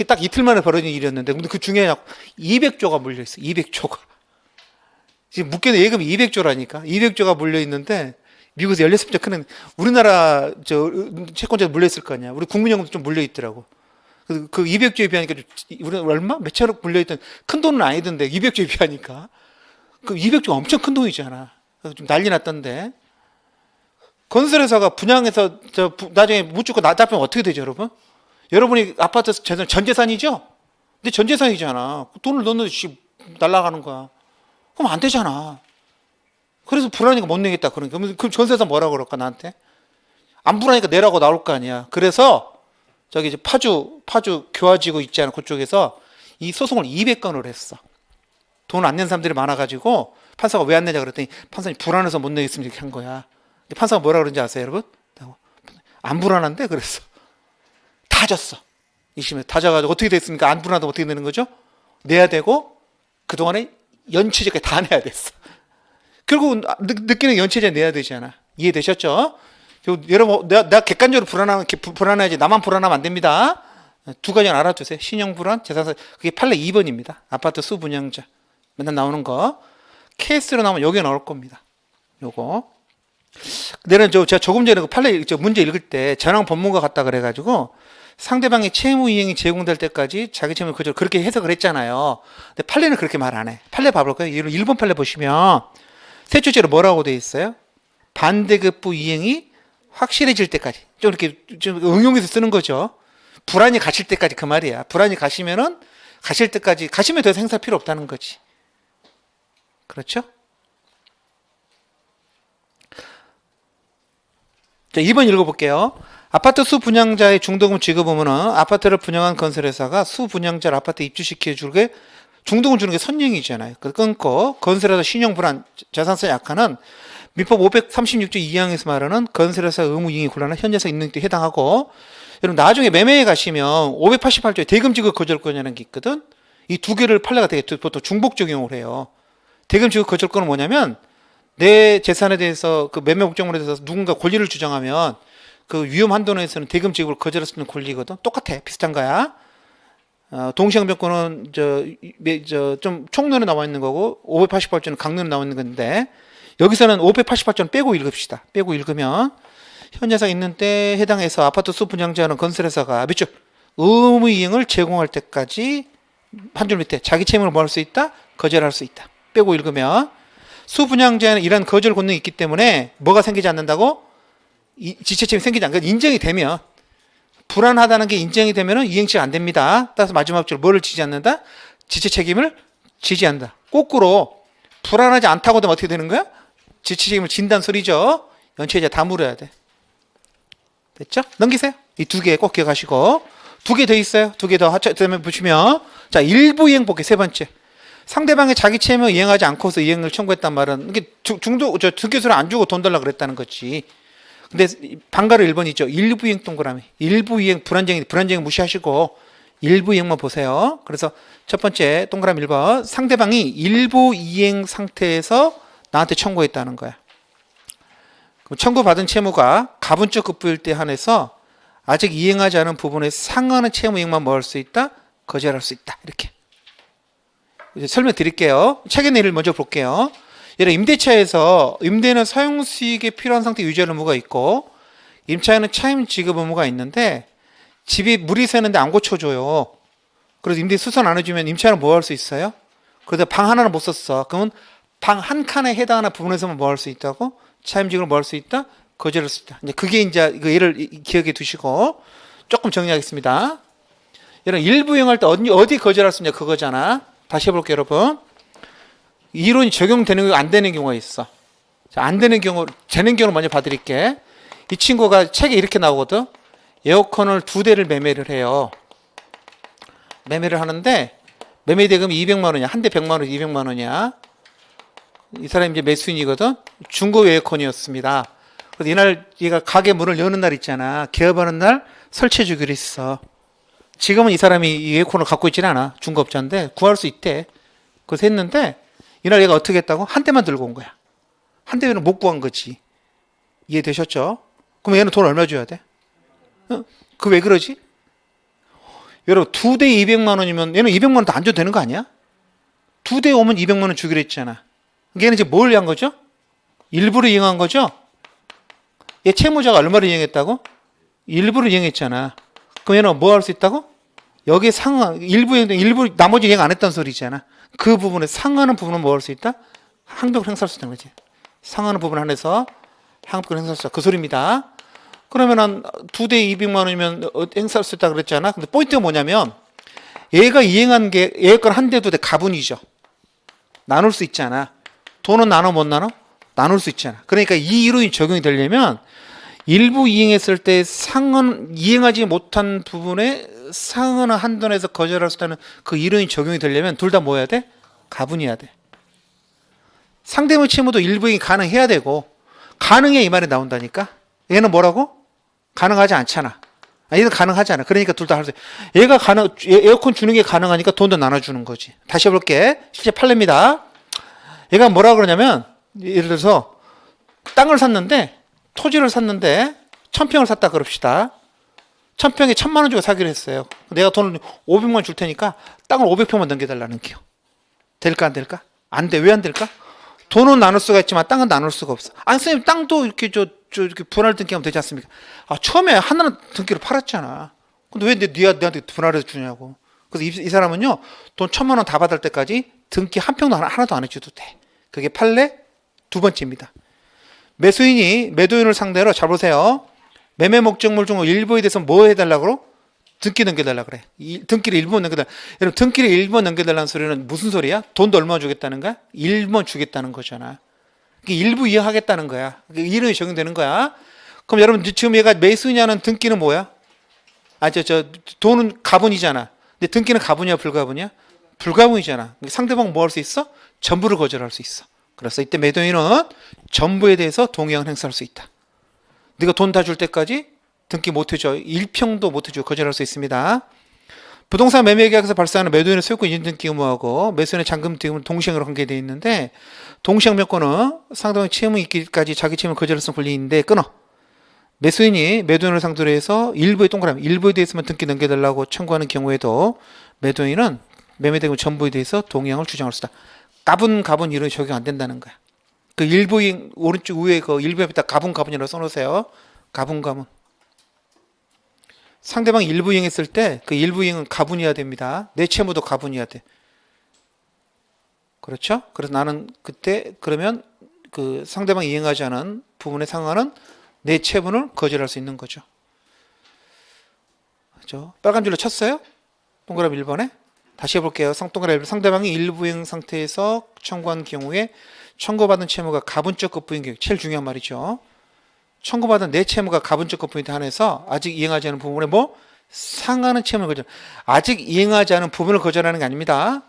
딱 이틀 만에 벌어진 일이었는데 근데 그 중에 200조가 물려 있어. 200조가. 지금 묶여있는 예금이 200조라니까. 200조가 물려 있는데 미국에서 16조 큰 우리나라 채권자도 물려 있을 거 아니야. 우리 국민연금도 좀 물려 있더라고. 그 200조에 비하니까 우리는 얼마? 몇 천억 물려 있던 큰 돈은 아니던데 200조에 비하니까. 그 200조가 엄청 큰 돈이잖아. 그래서 좀 난리 났던데. 건설회사가 분양해서 나중에 못 죽고 나 잡히면 어떻게 되죠, 여러분? 여러분이 아파트 전 재산이죠? 근데 전 재산이잖아. 돈을 넣는데 날아가는 거야. 그럼 안 되잖아. 그래서 불안하니까 못 내겠다. 그러니까. 그럼 전세사 뭐라 그럴까, 나한테? 안 불안하니까 내라고 나올 거 아니야. 그래서 저기 이제 파주 교화지구 있지 않아? 그쪽에서 이 소송을 200건을 했어. 돈 안 낸 사람들이 많아가지고 판사가 왜 안 내냐 그랬더니 판사님 불안해서 못 내겠습니다. 이렇게 한 거야. 근데 판사가 뭐라 그런지 아세요, 여러분? 안 불안한데? 그랬어. 다 졌어. 2심에 다 져가지고 어떻게 됐습니까? 안 불안하다고 어떻게 되는 거죠? 내야 되고 그동안에 연체제까지 다 내야 됐어. 결국 늦게는 연체제 내야 되잖아. 이해되셨죠? 여러분, 내가 객관적으로 불안해야지 나만 불안하면 안 됩니다. 두 가지 알아두세요. 신용 불안, 재산사. 그게 판례 2번입니다. 아파트 수분양자. 맨날 나오는 거. 케이스로 나오면 여기에 나올 겁니다. 요거. 내가 조금 전에 그 판례 문제 읽을 때 전항 법문과 같다 그래가지고 상대방의 채무 이행이 제공될 때까지 자기 채무 거절 그렇게 해석을 했잖아요. 근데 판례는 그렇게 말 안 해. 판례 봐볼까요? 1번 판례 보시면 세 줄째로 뭐라고 돼 있어요? 반대급부 이행이 확실해질 때까지. 좀 이렇게 좀 응용해서 쓰는 거죠. 불안이 가실 때까지 그 말이야. 불안이 가시면은 가실 때까지 가시면 더 이상 행사할 필요 없다는 거지. 그렇죠? 자, 2번 읽어볼게요. 아파트 수분양자의 중도금 지급의무는 아파트를 분양한 건설회사가 수분양자를 아파트에 입주시켜주게 중도금 주는 게 선행이잖아요. 끊고 건설회사 신용불안 재산세 약화는 민법 536조 2항에서 말하는 건설회사 의무 이행이 곤란한 현재사 있는 데 해당하고 여러분 나중에 매매에 가시면 588조에 대금 지급 거절권이라는 게 있거든. 이 두 개를 판례가 되게 보통 중복 적용을 해요. 대금 지급 거절권은 뭐냐면 내 재산에 대해서 그 매매 목적물에 대해서 누군가 권리를 주장하면 그 위험 한도 내에서는 대금 지급을 거절할 수 있는 권리거든. 똑같아. 비슷한 거야. 동시행변권은 좀 총론에 나와 있는 거고 588조는 강론에 나와 있는 건데 여기서는 588조는 빼고 읽읍시다. 빼고 읽으면 현재상 있는 때에 해당해서 아파트 수분양자는 건설회사가 몇 줄? 의무 이행을 제공할 때까지 한 줄 밑에 자기 채무를 뭐 할 수 있다? 거절할 수 있다. 빼고 읽으면 수분양자에는 이런 거절 권능이 있기 때문에 뭐가 생기지 않는다고? 지체책임이 생기지 않고 인정이 되면 불안하다는 게 인정이 되면 이행치가 안 됩니다. 따라서 마지막 줄 뭐를 지지 않는다? 지체책임을 지지 않는다. 거꾸로 불안하지 않다고 되면 어떻게 되는 거야? 지체책임을 진단 소리죠. 연체자 다 물어야 돼. 됐죠? 넘기세요. 이 두 개 꼭 기억하시고 두 개 더 있어요. 두 개 더 하면 보시면 자 일부 이행 볼게요. 세 번째. 상대방이 자기 채무 이행하지 않고서 이행을 청구했단 말은 이게 등기소를 안 주고 돈 달라 그랬다는 거지. 근데 방가로 1번 있죠. 일부 이행 동그라미. 일부 이행 불안정행 무시하시고 일부 이행만 보세요. 그래서 첫 번째 동그라미 1번 상대방이 일부 이행 상태에서 나한테 청구했다는 거야. 그럼 청구받은 채무가 가분적 급부일 때 한해서 아직 이행하지 않은 부분에 상하는 채무 이행만 뭐 할 수 있다? 거절할 수 있다. 이렇게. 이제 설명드릴게요. 책의 예를 먼저 볼게요. 예를 임대차에서 임대는 사용 수익에 필요한 상태 유지할 의무가 있고 임차에는 차임 지급 의무가 있는데 집이 물이 새는데 안 고쳐줘요. 그래서 임대 수선 안 해주면 임차는 뭐 할 수 있어요? 그래도 방 하나는 못 썼어. 그러면 방 한 칸에 해당하는 부분에서만 뭐 할 수 있다고? 차임직으로 뭐 할 수 있다? 거절할 수 있다. 이제 그게 이제 그 예를 기억해 두시고 조금 정리하겠습니다. 여러분 일부 이용할 때 어디 거절할 수 있냐 그거잖아. 다시 해볼게요, 여러분. 이론이 적용되는 거 안 되는 경우가 있어. 자, 안 되는 경우, 되는 경우 먼저 봐드릴게. 이 친구가 책에 이렇게 나오거든. 에어컨을 2대를 매매를 해요. 매매를 하는데 매매 대금이 200만 원이야. 한 대 100만 원, 200만 원이야. 이 사람이 이제 매수인이거든. 중고 에어컨이었습니다. 그래서 이날 얘가 가게 문을 여는 날 있잖아. 개업하는 날 설치해 주기로 했어. 지금은 이 사람이 이 에어컨을 갖고 있지는 않아. 중고업자인데 구할 수 있대. 그래서 했는데 이날 얘가 어떻게 했다고? 한 대만 들고 온 거야. 한 대는 못 구한 거지. 이해되셨죠? 그럼 얘는 돈 얼마 줘야 돼? 그 왜 그러지? 여러분 2대 200만 원이면 얘는 200만 원도 안 줘도 되는 거 아니야? 2대 오면 200만 원 주기로 했잖아. 얘는 이제 뭘 한 거죠? 일부를 이용한 거죠? 얘 채무자가 얼마를 이용했다고? 일부를 이용했잖아. 그럼 얘는 뭐 할 수 있다고? 여기에 상한 일부 나머지 이용 안 했다는 소리잖아. 그 부분에 상하는 부분은 뭐 할 수 있다? 항변을 행사할 수 있다는 거지. 상하는 부분 안에서 항변을 행사할 수 있다. 그 소리입니다. 그러면은 2대 200만 원이면 행사할 수 있다 그랬잖아. 근데 포인트가 뭐냐면 얘가 이행한 게 에어컨 한 대도 돼 가분이죠. 나눌 수 있잖아. 돈은 나눠 못 나눠? 나눌 수 있잖아. 그러니까 이 이론이 적용이 되려면 일부 이행했을 때 상한 이행하지 못한 부분에 상한을 한돈에서 거절할 수 있다는 그 이론이 적용이 되려면 둘 다 뭐 해야 돼? 가분해야 돼. 상대방 채무도 일부 이행 가능해야 되고 가능해 이 말이 나온다니까. 얘는 뭐라고? 가능하지 않잖아. 얘는 가능하잖아. 그러니까 둘 다 할 수 있어. 얘가 에어컨 주는 게 가능하니까 돈도 나눠주는 거지. 다시 해볼게. 실제 판례입니다. 얘가 뭐라 그러냐면 예를 들어서 땅을 샀는데 토지를 샀는데 1000평을 샀다 그럽시다. 1000평에 1000만 원 주고 사기로 했어요. 내가 돈을 500만 원 줄 테니까 땅을 500평만 넘겨달라는 게요. 될까 안 될까? 안 돼. 왜 안 될까? 돈은 나눌 수가 있지만 땅은 나눌 수가 없어. 아니 선생님 땅도 이렇게 이렇게 분할 등기하면 되지 않습니까? 아 처음에 하나는 등기로 팔았잖아. 근데 왜 내한테 분할해서 주냐고. 그래서 이 사람은요 돈 1000만 원 다 받을 때까지 등기 한 평도 하나도 안 해줘도 돼. 그게 판례 두 번째입니다. 매수인이 매도인을 상대로 잘 보세요. 매매 목적물 중 일부에 대해서 뭐 해달라고? 등기 넘겨달라 그래. 등기를 일부 넘겨달라. 여러분 등기를 일부 넘겨달라는 소리는 무슨 소리야? 돈도 얼마 주겠다는 거야? 일부 주겠다는 거잖아. 일부 이행하겠다는 거야. 이론이 적용되는 거야. 그럼 여러분 지금 얘가 매수인이냐는 등기는 뭐야? 돈은 가분이잖아. 근데 등기는 가분이야 불가분이야? 불가분이잖아. 상대방 뭐 할 수 있어? 전부를 거절할 수 있어. 그래서 이때 매도인은 전부에 대해서 동의형을 행사할 수 있다. 네가 돈 다 줄 때까지 등기 못 해줘. 1평도 못 해줘. 거절할 수 있습니다. 부동산 매매 계약에서 발생하는 매도인의 소유권 이전 등기 의무하고 매수인의 잔금 등기는 동시행으로 관계되어 있는데 동시행 명권은 상대방의 채무 있기까지 자기 채무 거절할 수 있는 권리인데 끊어. 매수인이 매도인을 상대로 해서 일부에 동그라미 일부에 대해서만 등기 넘겨달라고 청구하는 경우에도 매도인은 매매대금 전부에 대해서 동의형을 주장할 수 있다. 가분 이론이 적용 안 된다는 거야. 그 일부 오른쪽 위에 그 일부 옆에다 가분이라고 써놓으세요. 가분. 상대방이 일부 이행했을 때 그 일부 이행은 가분이어야 됩니다. 내 채무도 가분이어야 돼. 그렇죠? 그래서 나는 그때 그러면 그 상대방이 이행하지 않은 부분에 상하는 내 채무를 거절할 수 있는 거죠. 그렇죠? 빨간 줄로 쳤어요? 동그라미 1번에. 다시 해볼게요. 동그라미 1번. 상대방이 일부 이행 상태에서 청구한 경우에 청구받은 채무가 가분적 거부인 경우 제일 중요한 말이죠. 청구받은 내 채무가 가분적 거부에 한해서 아직 이행하지 않은 부분에 뭐 상하는 채무를 거절. 아직 이행하지 않은 부분을 거절하는 게 아닙니다.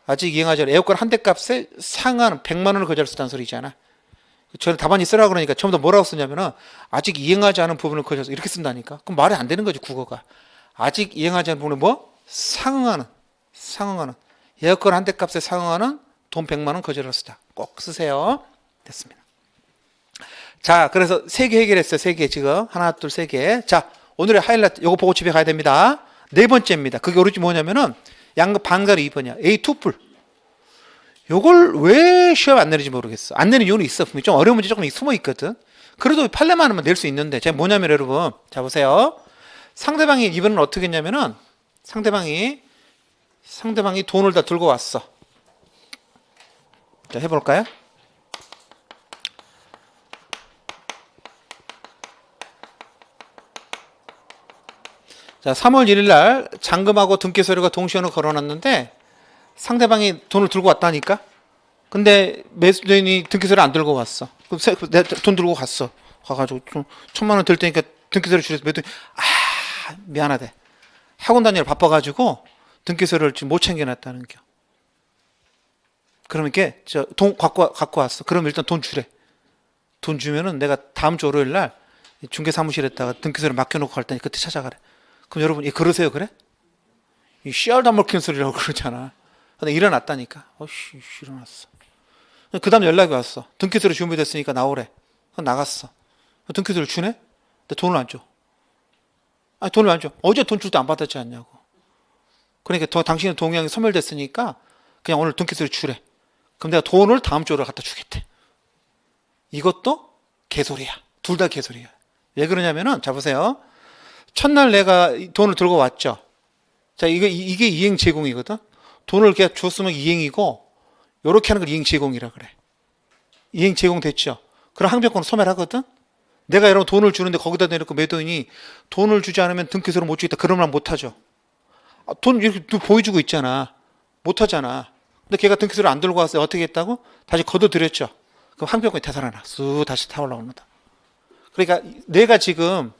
아직 이행하지 않은 에어컨 한 대 값에 상하는 100만 원을 거절할 수 있다는 소리잖아. 저는 답안지 쓰라고 그러니까 처음부터 뭐라고 쓰냐면은 아직 이행하지 않은 부분을 거절해서 이렇게 쓴다니까. 그럼 말이 안 되는 거지 국어가. 아직 이행하지 않은 부분은 뭐? 상응하는 에어컨 한 대 값에 상응하는 돈 100만 원 거절할 수 있다. 꼭 쓰세요. 됐습니다. 자, 그래서 3개 해결했어요. 3개 지금. 하나, 둘, 3개. 자, 오늘의 하이라이트 요거 보고 집에 가야 됩니다. 네 번째입니다. 그게 오른쪽 뭐냐면은 양극 반가리 2번이야. A 투풀. 요걸 왜 시험 안 내는지 모르겠어. 안 내는 이유는 있어. 분명히 좀 어려운 문제 조금 숨어 있거든. 그래도 판례만 하면 낼 수 있는데, 제가 뭐냐면 여러분, 자 보세요. 상대방이 이번엔 어떻게 했냐면은 상대방이 돈을 다 들고 왔어. 자, 해볼까요? 자, 3월 1일 날 잔금하고 등기 서류가 동시에 걸어놨는데 상대방이 돈을 들고 왔다니까? 근데 매수인이 등기 서류 안 들고 왔어. 그럼 내가 돈 들고 갔어. 가가지고 좀 1,000만 원 들 테니까 등기 서류 주래서 매수인이 미안하대. 학원 다니느라 바빠가지고 등기 서류를 지금 못 챙겨놨다는 겨. 그러면 이게 돈 갖고 왔어. 그럼 일단 돈 주래. 돈 주면은 내가 다음 주 월요일 날 중개 사무실에다가 등기 서류 맡겨놓고 갈 테니 그때 찾아가래. 그럼 여러분, 그러세요, 그래? 이 씨알도 안 먹히는 소리라고 그러잖아. 근데 일어났다니까. 일어났어. 그 다음 연락이 왔어. 등기소리 준비됐으니까 나오래. 나갔어. 등기소리 주네? 근데 돈을 안 줘. 아니, 돈을 안 줘. 어제 돈 줄 때 안 받았지 않냐고. 그러니까 당신은 동양이 소멸됐으니까 그냥 오늘 등기소리 주래. 그럼 내가 돈을 다음 주로 갖다 주겠대. 이것도 개소리야. 둘 다 개소리야. 왜 그러냐면은, 자, 보세요. 첫날 내가 돈을 들고 왔죠. 자, 이게 이행 제공이거든. 돈을 그냥 줬으면 이행이고, 요렇게 하는 걸 이행 제공이라 그래. 이행 제공 됐죠. 그럼 항변권은 소멸하거든. 내가 여러분 돈을 주는데 거기다 내놓고 매도인이 돈을 주지 않으면 등기소를 못 주겠다. 그러면 못 하죠. 돈 이렇게 보여주고 있잖아. 못 하잖아. 근데 걔가 등기소를 안 들고 왔어요. 어떻게 했다고? 다시 걷어들였죠. 그럼 항변권이 되살아나. 쑥 다시 타올라옵니다. 그러니까 내가 지금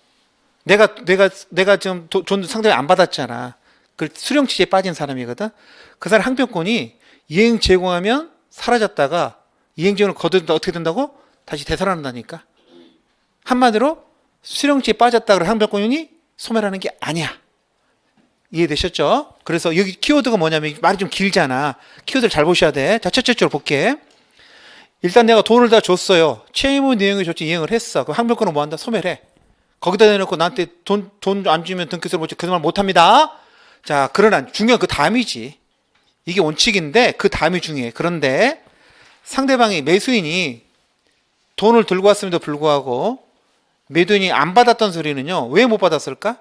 돈 상대방이 안 받았잖아. 그 수령 취지에 빠진 사람이거든. 그 사람 항변권이 이행 제공하면 사라졌다가 이행 제공을 거둔다 어떻게 된다고? 다시 되살아난다니까. 한마디로 수령 취지에 빠졌다 그래 항변권이 소멸하는 게 아니야. 이해되셨죠? 그래서 여기 키워드가 뭐냐면 말이 좀 길잖아. 키워드를 잘 보셔야 돼. 자, 첫째 줄 볼게. 일단 내가 돈을 다 줬어요. 채무 내용이 좋지 이행을 했어. 그럼 항변권은 뭐 한다? 소멸해. 거기다 대놓고 나한테 돈 안 주면 등기소를 못 줘. 그 말 못 합니다. 자, 그러나 중요한 그 다음이지. 이게 원칙인데 그 다음이 중요해. 그런데 상대방이 매수인이 돈을 들고 왔음에도 불구하고 매도인이 안 받았던 소리는요. 왜 못 받았을까?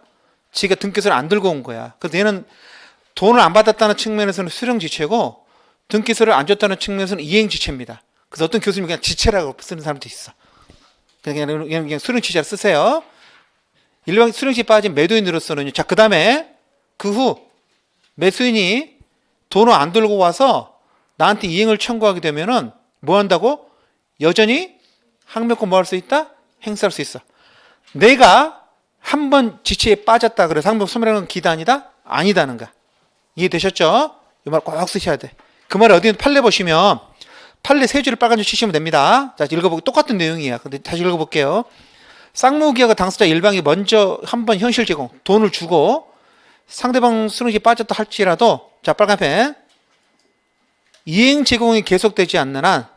지가 등기소를 안 들고 온 거야. 그래서 얘는 돈을 안 받았다는 측면에서는 수령지체고 등기소를 안 줬다는 측면에서는 이행지체입니다. 그래서 어떤 교수님이 그냥 지체라고 쓰는 사람도 있어. 그냥 수령지체를 쓰세요. 일반 수령지에 빠진 매도인으로서는 자, 그 다음에 그 후 매수인이 돈을 안 들고 와서 나한테 이행을 청구하게 되면은 뭐 한다고? 여전히 항변권 뭐 할 수 있다? 행사할 수 있어. 내가 한번 지체에 빠졌다 그래서 항변권 소멸하는 건 기단이다? 아니다는 거야. 이해되셨죠? 이 말 꼭 쓰셔야 돼. 그 말을 어디 판례 보시면 판례 세 줄을 빨간 줄 치시면 됩니다. 자, 읽어보고 똑같은 내용이야. 근데 다시 읽어볼게요. 쌍무기하고 당사자 일방이 먼저 한번 현실 제공, 돈을 주고 상대방 수령지에 빠졌다 할지라도 자, 빨간 펜. 이행 제공이 계속되지 않는 한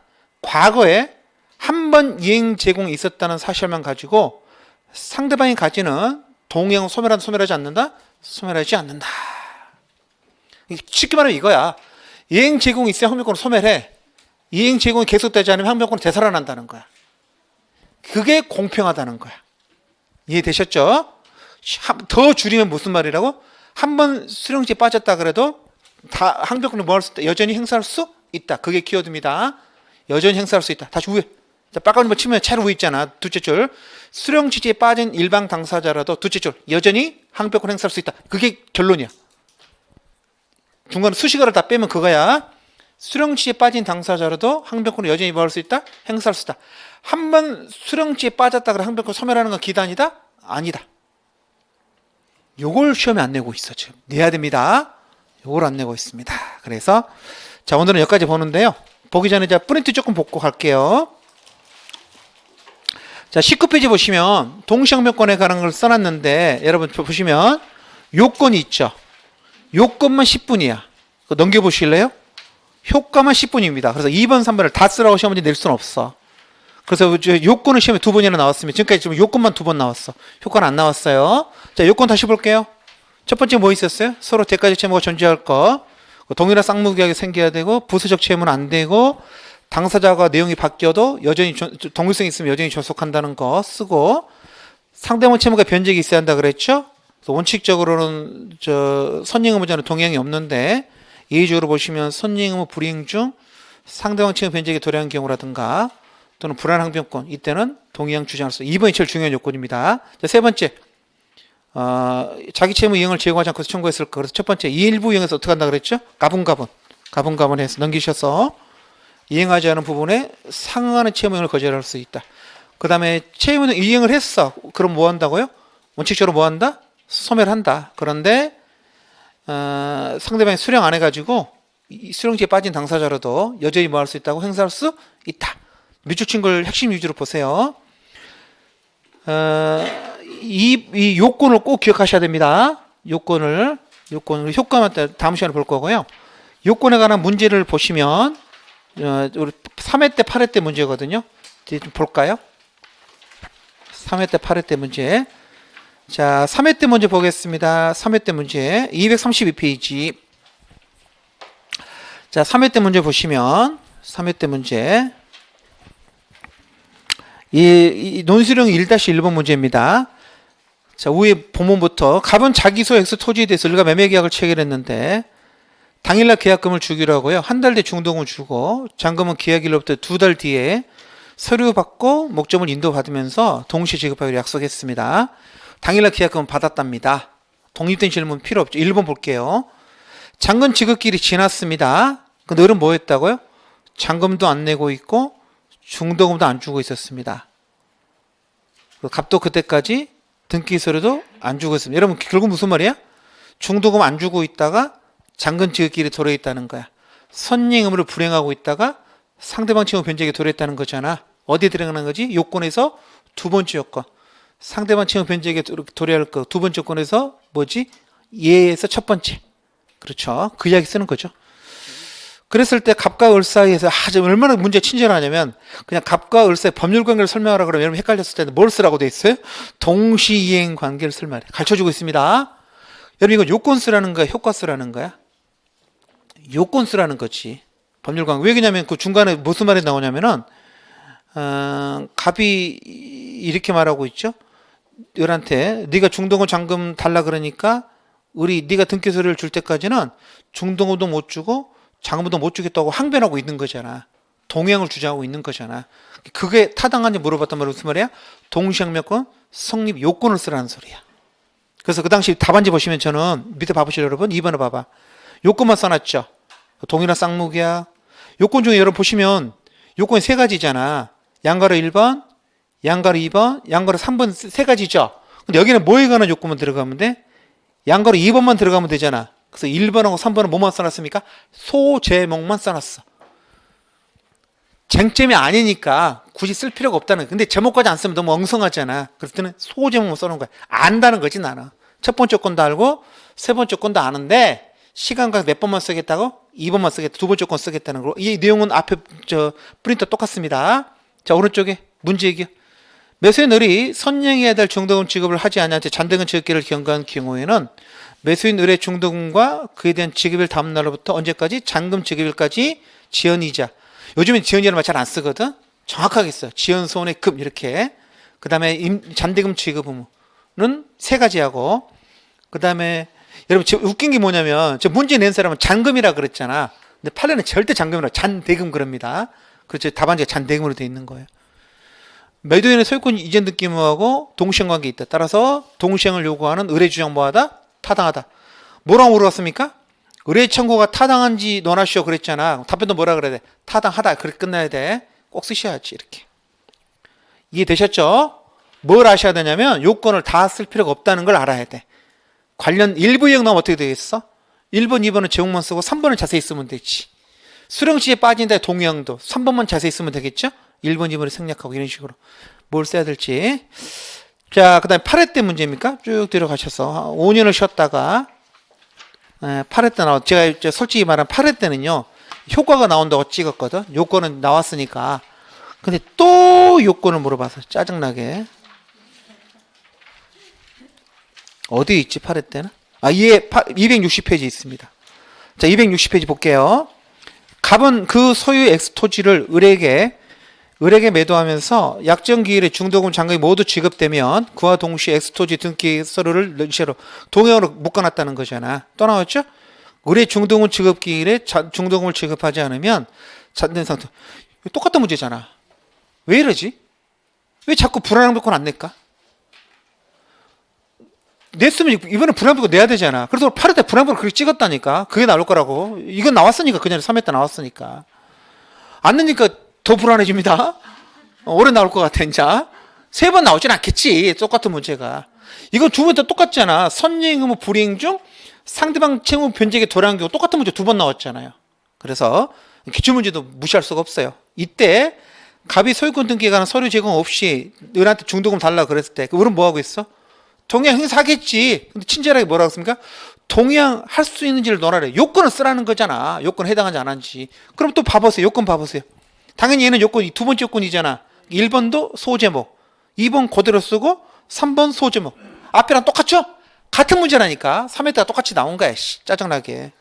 과거에 한 번 이행 제공이 있었다는 사실만 가지고 상대방이 가지는 동행 소멸하지 않는다? 소멸하지 않는다. 쉽게 말하면 이거야. 이행 제공이 있어야 항변권을 소멸해. 이행 제공이 계속되지 않으면 항변권은 되살아난다는 거야. 그게 공평하다는 거야. 이해되셨죠? 더 줄이면 무슨 말이라고? 한 번 수령지에 빠졌다 그래도 다 항변권을 뭐 할 수 있다? 여전히 행사할 수 있다. 그게 키워드입니다. 여전히 행사할 수 있다. 다시 위에. 자, 빨간 거 치면 차로 위에 있잖아. 둘째 줄. 수령 취지에 빠진 일방 당사자라도 둘째 줄. 여전히 항변권 행사할 수 있다. 그게 결론이야. 중간에 수식어를 다 빼면 그거야. 수령 취지에 빠진 당사자라도 항변권을 여전히 뭐 할 수 있다? 행사할 수 있다. 한 번 수령 취지에 빠졌다 그래 항변권 소멸하는 건 기단이다? 아니다. 요걸 시험에 안 내고 있어. 지금 내야 됩니다. 요걸 안 내고 있습니다. 그래서 자, 오늘은 여기까지 보는데요. 보기 전에 자, 프린트 조금 복고 갈게요. 자, 19페이지 보시면 동시항변권에 관한 걸 써놨는데 여러분 보시면 요건이 있죠. 요건만 10분이야. 넘겨보실래요? 효과만 10분입니다. 그래서 2번, 3번을 다 쓰라고 시험 문제 낼 수는 없어. 그래서 요건은 시험에 2번이나 나왔으면 지금까지 지금 요건만 2번 나왔어. 효과는 안 나왔어요. 자, 요건 다시 볼게요. 첫 번째 뭐 있었어요? 서로 대가적 채무가 존재할 거. 동일한 쌍무계약이 생겨야 되고 부수적 채무는 안 되고 당사자가 내용이 바뀌어도 여전히 동일성이 있으면 여전히 존속한다는 거 쓰고 상대방 채무가 변제가 있어야 한다 그랬죠? 그래서 원칙적으로는 선행 의무자는 동의형이 없는데 예의적으로 보시면 선행 의무 불이행 중 상대방 채무 변제에 도래한 경우라든가 또는 불안항변권 이때는 동의형 주장할 수 2번이 제일 중요한 요건입니다. 자, 세 번째 자기 채무 이행을 제공하지 않고 청구했을 거. 그래서 첫 번째 일부 이행해서 어떻게 한다 그랬죠? 가분가분 해서 넘기셔서 이행하지 않은 부분에 상응하는 채무 이행을 거절할 수 있다. 그 다음에 채무 이행을 했어. 그럼 뭐 한다고요? 원칙적으로 뭐 한다? 소멸한다. 그런데 상대방이 수령 안 해가지고 수령지에 빠진 당사자로도 여전히 뭐 할 수 있다고 행사할 수 있다. 미주친구를 핵심 위주로 보세요. 이 요건을 꼭 기억하셔야 됩니다. 요건을 효과만 다음 시간에 볼 거고요. 요건에 관한 문제를 보시면 우리 3회 때 8회 때 문제거든요. 이제 좀 볼까요? 3회 때 8회 때 문제. 자, 3회 때 문제 보겠습니다. 3회 때 문제 232페이지. 자, 3회 때 문제 보시면 3회 때 문제 이 논술형 1-1번 문제입니다. 자, 위에 본문부터 갑은 자기소 X 토지에 대해서 우리가 매매계약을 체결했는데 당일날 계약금을 주기로 하고요. 한 달 뒤 중도금을 주고 잔금은 계약일로부터 2달 뒤에 서류 받고 목적물 인도받으면서 동시에 지급하기로 약속했습니다. 당일날 계약금은 받았답니다. 독립된 질문 필요 없죠. 1번 볼게요. 잔금 지급길이 지났습니다. 근데 너는 뭐 했다고요? 잔금도 안 내고 있고 중도금도 안 주고 있었습니다. 값도 그때까지 등기 서류도 안 주고 있습니다. 여러분 결국 무슨 말이야? 중도금 안 주고 있다가 잔금 지급길에 도래 있다는 거야. 선행 의무를 불행하고 있다가 상대방 채무 변제에 도래했다는 거잖아. 어디에 들어가는 거지? 요건에서 두 번째 요건. 상대방 채무 변제에 도래할 거. 두 번째 요건에서 뭐지? 예에서 첫 번째. 그렇죠. 그 이야기 쓰는 거죠. 그랬을 때 갑과 을 사이에서 얼마나 문제 친절하냐면 그냥 갑과 을 사이 법률 관계를 설명하라 그러면 여러분 헷갈렸을 때는 뭘 쓰라고 돼 있어요? 동시이행 관계를 설명해. 가르쳐주고 있습니다. 여러분 이거 요건 쓰라는 거야? 효과 쓰라는 거야? 요건 쓰라는 거지. 법률 관계. 왜 그러냐면 그 중간에 무슨 말이 나오냐면은 갑이 이렇게 말하고 있죠. 을한테 네가 중도금 잔금 달라 그러니까 네가 등기 서류를 줄 때까지는 중도금도 못 주고 잔금도 못 주겠다고 항변하고 있는 거잖아. 동행을 주장하고 있는 거잖아. 그게 타당한지 물어봤단 말이야. 무슨 말이야? 동시항변권 성립 요건을 쓰라는 소리야. 그래서 그 당시 답안지 보시면 저는 밑에 봐보시죠 여러분. 2번을 봐봐. 요건만 써놨죠. 동일한 쌍무계약. 요건 중에 여러분 보시면 요건이 세 가지잖아. 양가로 1번, 양가로 2번, 양가로 3번 세 가지죠. 근데 여기는 뭐에 관한 요건만 들어가면 돼? 양가로 2번만 들어가면 되잖아. 그래서 1번하고 3번은 뭐만 써놨습니까? 소제목만 써놨어. 쟁점이 아니니까 굳이 쓸 필요가 없다는. 근데 제목까지 안 쓰면 너무 엉성하잖아. 그럴 때는 소제목만 써놓은 거야. 안다는 거지 나는. 첫 번째 건도 알고 세 번째 건도 아는데 시간과 몇 번만 쓰겠다고? 2번만 쓰겠다. 두 번째 건 쓰겠다는 거. 이 내용은 앞에 프린터 똑같습니다. 자, 오른쪽에 문제 얘기. 매수인 을이 선행해야 될 중도금 지급을 하지 않은 채 잔등은 지급기를 경과한 경우에는 매수인 을의 중도금과 그에 대한 지급일 다음 날로부터 언제까지? 잔금 지급일까지 지연이자. 요즘엔 지연이라는 말 잘 안 쓰거든. 정확하게 써. 지연 손해 금 이렇게. 그 다음에 잔대금 지급 의무는 세 가지하고 그 다음에 여러분 웃긴 게 뭐냐면 저 문제 낸 사람은 잔금이라 그랬잖아. 근데 판례는 절대 잔금이라 잔대금 그럽니다. 그렇죠. 답안지가 잔대금으로 되어 있는 거예요. 매도인의 소유권 이전 등기 의무하고 동시행 관계에 있다. 따라서 동시행을 요구하는 의뢰 주장 뭐하다? 타당하다. 뭐라고 물어봤습니까? 의뢰 청구가 타당한지 논하시오 그랬잖아. 답변도 뭐라 그래야 돼? 타당하다. 그렇게 끝나야 돼. 꼭 쓰셔야지 이렇게. 이해되셨죠? 뭘 아셔야 되냐면 요건을 다 쓸 필요가 없다는 걸 알아야 돼. 관련 일부 이행 나오면 어떻게 되겠어? 1번, 2번은 제목만 쓰고 3번은 자세히 쓰면 되지. 수령시에 빠진다 동의항도 3번만 자세히 쓰면 되겠죠? 1번, 2번을 생략하고 이런 식으로 뭘 써야 될지. 자, 그 다음에 8회 때 문제입니까? 쭉 들어가셔서 5년을 쉬었다가 8회 때 제가 솔직히 말하면 8회 때는요 효과가 나온다고 찍었거든. 요건은 나왔으니까. 근데 또 요건을 물어봐서 짜증나게. 어디 있지 8회 때는? 260페이지 있습니다. 자, 260페이지 볼게요. 갑은 그 소유의 X 토지를 을에게 매도하면서 약정 기일에 중도금 잔금이 모두 지급되면 그와 동시에 X 토지 등기 서류를 전시로 동행으로 묶어놨다는 거잖아. 또 나왔죠? 을의 중도금 지급 기일에 중도금을 지급하지 않으면 잔된 상태. 똑같은 문제잖아. 왜 이러지? 왜 자꾸 불안항변권 안 낼까? 냈으면 이번에 불안항변권 내야 되잖아. 그래서 8회 때 불안항변권 그렇게 찍었다니까. 그게 나올 거라고. 이건 나왔으니까 그냥 3회 때 나왔으니까. 안 내니까 더 불안해집니다. 오래 나올 것 같아. 이제 3번 나오진 않겠지. 똑같은 문제가. 이건 2번 때 똑같잖아. 선행 의무 불이행 중 상대방 채무 변제액의 도래한 경우 똑같은 문제 2번 나왔잖아요. 그래서 기출문제도 무시할 수가 없어요. 이때 갑이 소유권 등기에 관한 서류 제공 없이 을한테 중도금 달라고 그랬을 때 을은 뭐하고 있어? 동양 행사하겠지. 근데 친절하게 뭐라고 했습니까? 동양할 수 있는지를 논하래. 요건을 쓰라는 거잖아. 요건 해당하지 않은지. 그럼 또 봐보세요. 요건 봐보세요. 당연히 얘는 요건이 두 번째 요건이잖아. 1번도 소제목, 2번 그대로 쓰고 3번 소제목. 앞이랑 똑같죠? 같은 문제라니까. 3회때가 똑같이 나온 거야. 짜증나게.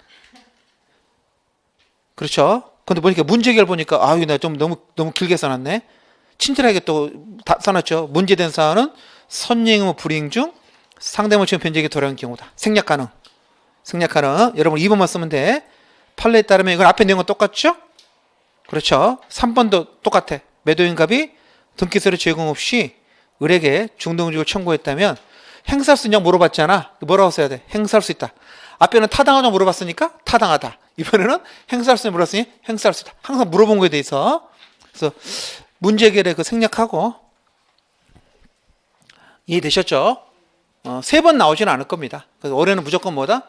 그렇죠? 근데 보니까 문제 해결 보니까 아유 나 좀 너무 길게 써놨네. 친절하게 또 다 써놨죠. 문제된 사안은 선행 의무 불이행 중 상대방 채무 변제액의 도래한 경우다. 생략 가능. 여러분 2번만 쓰면 돼. 판례에 따르면 이건 앞에 내용은 똑같죠? 그렇죠. 3번도 똑같아. 매도인 갑이 등기서류 제공 없이 을에게 중도금지급을 청구했다면 행사할 수 있냐고 물어봤잖아. 뭐라고 써야 돼? 행사할 수 있다. 앞에는 타당하냐고 물어봤으니까 타당하다. 이번에는 행사할 수 있냐고 물어봤으니 행사할 수 있다. 항상 물어본 거에 대해서. 그래서 문제 해결에 그 생략하고. 이해되셨죠? 3번 나오지는 않을 겁니다. 그래서 올해는 무조건 뭐다?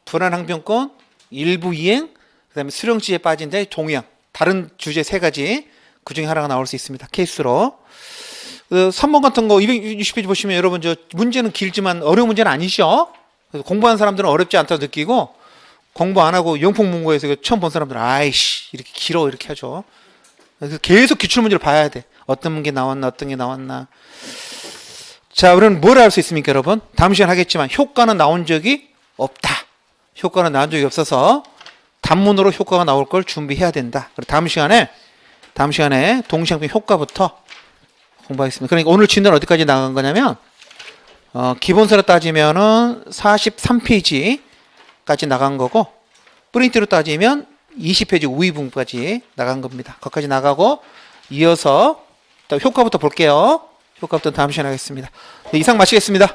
불안항변권, 일부 이행, 그 다음에 수령지에 빠진 데 동양. 다른 주제 3가지 그 중에 하나가 나올 수 있습니다. 케이스로. 3번 같은 거 260페이지 보시면 여러분 저 문제는 길지만 어려운 문제는 아니죠. 그래서 공부하는 사람들은 어렵지 않다고 느끼고 공부 안 하고 영풍문고에서 처음 본 사람들은 아이씨 이렇게 길어 이렇게 하죠. 그래서 계속 기출문제를 봐야 돼. 어떤 게 나왔나 어떤 게 나왔나. 자, 우리는 뭘 할 수 있습니까, 여러분? 다음 시간 하겠지만 효과는 나온 적이 없다. 효과는 나온 적이 없어서 단문으로 효과가 나올 걸 준비해야 된다. 그리고 다음 시간에 동시항변 효과부터 공부하겠습니다. 그러니까 오늘 진도는 어디까지 나간 거냐면 기본서로 따지면은 43페이지까지 나간 거고 프린트로 따지면 20페이지 우위분까지 나간 겁니다. 거기까지 나가고 이어서 또 효과부터 볼게요. 효과부터 다음 시간에 하겠습니다. 네, 이상 마치겠습니다.